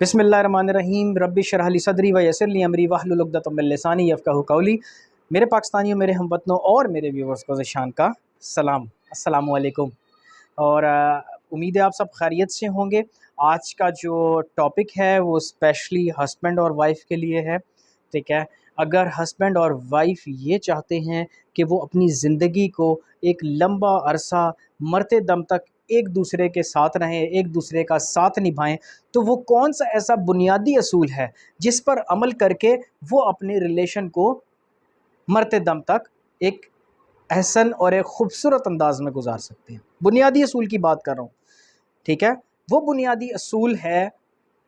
बिस्मिल्लाहिर्रहमानिर्रहीम रब्बि शरह ली सदरी व यस्सिर ली अमरी वहलुल उक़दतम मिन लिसानी यफ़क़हू क़ौली। मेरे पाकिस्तानियों, मेरे हमवतनों और मेरे व्यूवर्स को ज़िशान का सलाम, अस्सलामु अलैकुम। और उम्मीद है आप सब खैरियत से होंगे। आज का जो टॉपिक है वो स्पेशली हस्बैंड और वाइफ़ के लिए है, ठीक है। अगर हस्बैंड और वाइफ़ ये चाहते हैं कि वो अपनी ज़िंदगी को एक लंबा अरसा मरते दम तक एक दूसरे के साथ रहें, एक दूसरे का साथ निभाएं, तो वो कौन सा ऐसा बुनियादी असूल है जिस पर अमल करके वो अपने रिलेशन को मरते दम तक एक एहसन और एक खूबसूरत अंदाज में गुजार सकते हैं। बुनियादी असूल की बात कर रहा हूँ, ठीक है। वो बुनियादी असूल है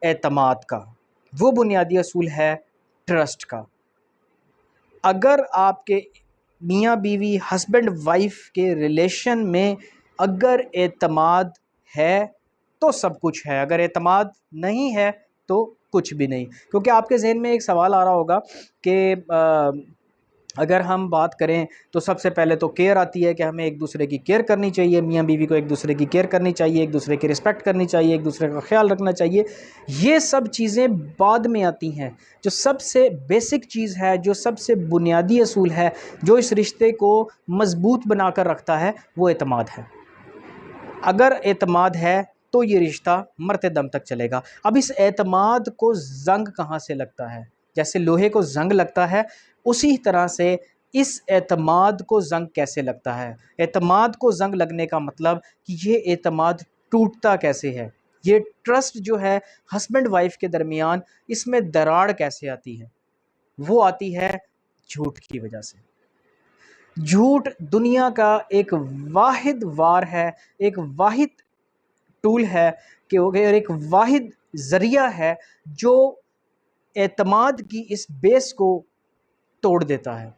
एतमाद का, वो बुनियादी असूल है ट्रस्ट का। अगर आपके मियाँ बीवी हस्बैंड वाइफ के रिलेशन में अगर एतमाद है तो सब कुछ है, अगर एतमाद नहीं है तो कुछ भी नहीं। क्योंकि आपके जहन में एक सवाल आ रहा होगा कि अगर हम बात करें तो सबसे पहले तो केयर आती है कि हमें एक दूसरे की केयर करनी चाहिए, मियाँ बीवी को एक दूसरे की केयर करनी चाहिए, एक दूसरे की रिस्पेक्ट करनी चाहिए, एक दूसरे का ख्याल रखना चाहिए। ये सब चीज़ें बाद में आती हैं। जो सबसे बेसिक चीज़ है, जो सबसे बुनियादी असूल है, जो इस रिश्ते को मज़बूत बना कर रखता है, वो एतमाद है। अगर एतमाद है तो ये रिश्ता मरते दम तक चलेगा। अब इस एतमाद को ज़ंग कहाँ से लगता है? जैसे लोहे को ज़ंग लगता है, उसी तरह से इस एतमाद को ज़ंग कैसे लगता है? एतमाद को ज़ंग लगने का मतलब कि ये एतमाद टूटता कैसे है? ये ट्रस्ट जो है हस्बैंड वाइफ के दरमियान, इसमें दरार कैसे आती है? वो आती है झूठ की वजह से। झूठ दुनिया का एक वाहिद वार है, एक वाहिद टूल है कि और एक वाहिद ज़रिया है जो एतमाद की इस बेस को तोड़ देता है।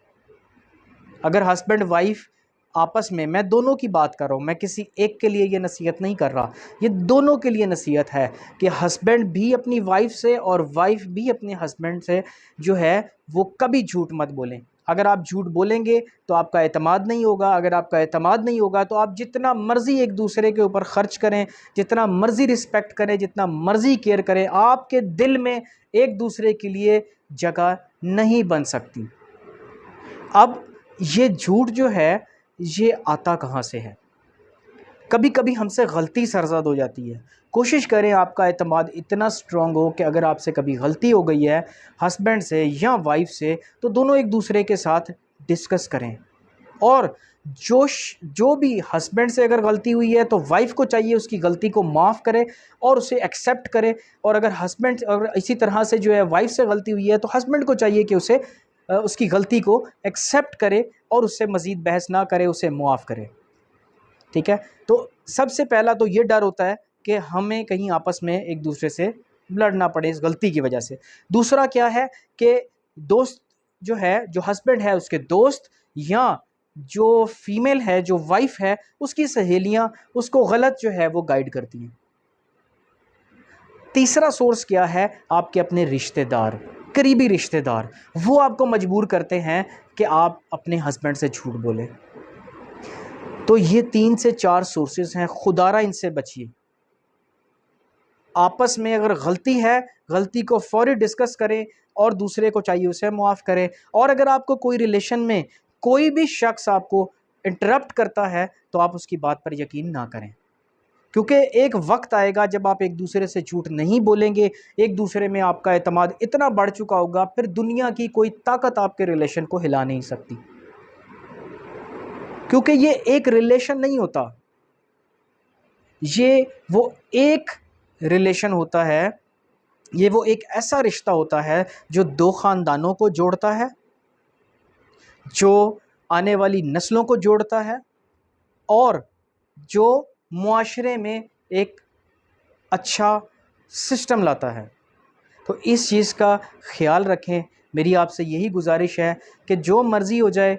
अगर हस्बैंड वाइफ आपस में, मैं दोनों की बात कर रहा हूँ, मैं किसी एक के लिए ये नसीहत नहीं कर रहा, ये दोनों के लिए नसीहत है कि हस्बैंड भी अपनी वाइफ से और वाइफ भी अपने हस्बैंड से जो है वो कभी झूठ मत बोलें। अगर आप झूठ बोलेंगे तो आपका एतमाद नहीं होगा। अगर आपका एतमाद नहीं होगा तो आप जितना मर्ज़ी एक दूसरे के ऊपर ख़र्च करें, जितना मर्ज़ी रिस्पेक्ट करें, जितना मर्ज़ी केयर करें, आपके दिल में एक दूसरे के लिए जगह नहीं बन सकती। अब ये झूठ जो है ये आता कहाँ से है? कभी कभी हमसे गलती सरज़द हो जाती है। कोशिश करें आपका एतमाद इतना स्ट्रॉन्ग हो कि अगर आपसे कभी गलती हो गई है हस्बैंड से या वाइफ से, तो दोनों एक दूसरे के साथ डिस्कस करें। और जो भी हस्बैंड से अगर गलती हुई है तो वाइफ को चाहिए उसकी गलती को माफ़ करे और उसे एक्सेप्ट करे। और अगर हस्बैंड अगर इसी तरह से जो है वाइफ से गलती हुई है तो हस्बैंड को चाहिए कि उसे उसकी गलती को एक्सेप्ट करे और उससे मज़ीद बहस ना करे, उसे मुआफ़ करे, ठीक है। तो सबसे पहला तो ये डर होता है कि हमें कहीं आपस में एक दूसरे से लड़ना पड़े इस गलती की वजह से। दूसरा क्या है कि दोस्त जो है, जो हस्बैंड है उसके दोस्त, या जो फीमेल है, जो वाइफ है, उसकी सहेलियां उसको गलत जो है वो गाइड करती हैं। तीसरा सोर्स क्या है? आपके अपने रिश्तेदार, करीबी रिश्तेदार, वो आपको मजबूर करते हैं कि आप अपने हस्बैंड से झूठ बोलें। तो ये 3 से 4 सोर्सेज हैं, खुदारा इनसे बचिए। आपस में अगर गलती है, गलती को फौरी डिस्कस करें और दूसरे को चाहिए उसे मुआफ़ करें। और अगर आपको कोई रिलेशन में कोई भी शख्स आपको इंटरप्ट करता है तो आप उसकी बात पर यकीन ना करें, क्योंकि एक वक्त आएगा जब आप एक दूसरे से झूठ नहीं बोलेंगे, एक दूसरे में आपका एतमाद इतना बढ़ चुका होगा, फिर दुनिया की कोई ताकत आपके रिलेशन को हिला नहीं सकती। क्योंकि ये एक रिलेशन नहीं होता, ये वो एक रिलेशन होता है, ये वो एक ऐसा रिश्ता होता है जो 2 ख़ानदानों को जोड़ता है, जो आने वाली नस्लों को जोड़ता है और जो मुआशरे में एक अच्छा सिस्टम लाता है। तो इस चीज़ का ख़्याल रखें। मेरी आपसे यही गुजारिश है कि जो मर्ज़ी हो जाए,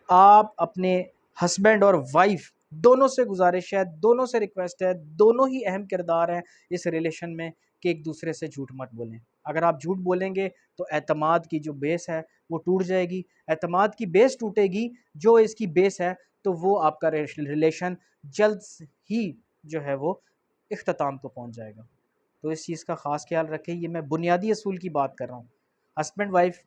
आप अपने हस्बैंड और वाइफ़ दोनों से गुजारिश है, दोनों से रिक्वेस्ट है, दोनों ही अहम किरदार हैं इस रिलेशन में कि एक दूसरे से झूठ मत बोलें। अगर आप झूठ बोलेंगे तो एतमाद की जो बेस है वो टूट जाएगी। एतमाद की बेस टूटेगी, जो इसकी बेस है, तो वो आपका रिलेशन जल्द ही जो है वो इख्तिताम को पहुंच जाएगा। तो इस चीज़ का ख़ास ख्याल रखें। ये मैं बुनियादी असूल की बात कर रहा हूँ। हस्बैंड वाइफ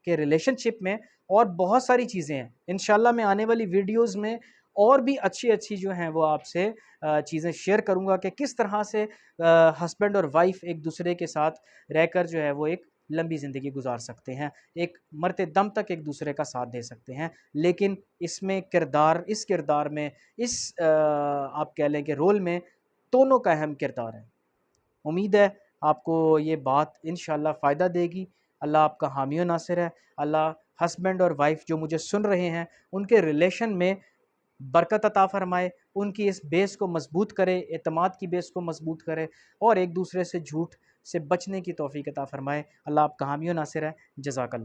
के रिलेशनशिप में और बहुत सारी चीज़ें हैं। इंशाल्लाह मैं आने वाली वीडियोज़ में और भी अच्छी-अच्छी जो हैं वो आपसे चीज़ें शेयर करूँगा कि किस तरह से हस्बैंड और वाइफ़ एक दूसरे के साथ रहकर जो है वो एक लंबी ज़िंदगी गुज़ार सकते हैं। एक मरते दम तक एक दूसरे का साथ दे सकते हैं। लेकिन इसमें इस किरदार में आप कह लें कि रोल में दोनों का अहम किरदार है। उम्मीद है आपको ये बात इंशाल्लाह फ़ायदा देगी। अल्लाह आपका हामी व नासिर है। अल्लाह हस्बैंड और वाइफ़ जो मुझे सुन रहे हैं, उनके रिलेशन में बरकत अता फ़रमाए, उनकी इस बेस को मज़बूत करे, एतमाद की बेस को मज़बूत करे और एक दूसरे से झूठ से बचने की तौफ़ीक अता फ़रमाए। अल्लाह आपका हामी व नासिर है। जज़ाकल्लाह।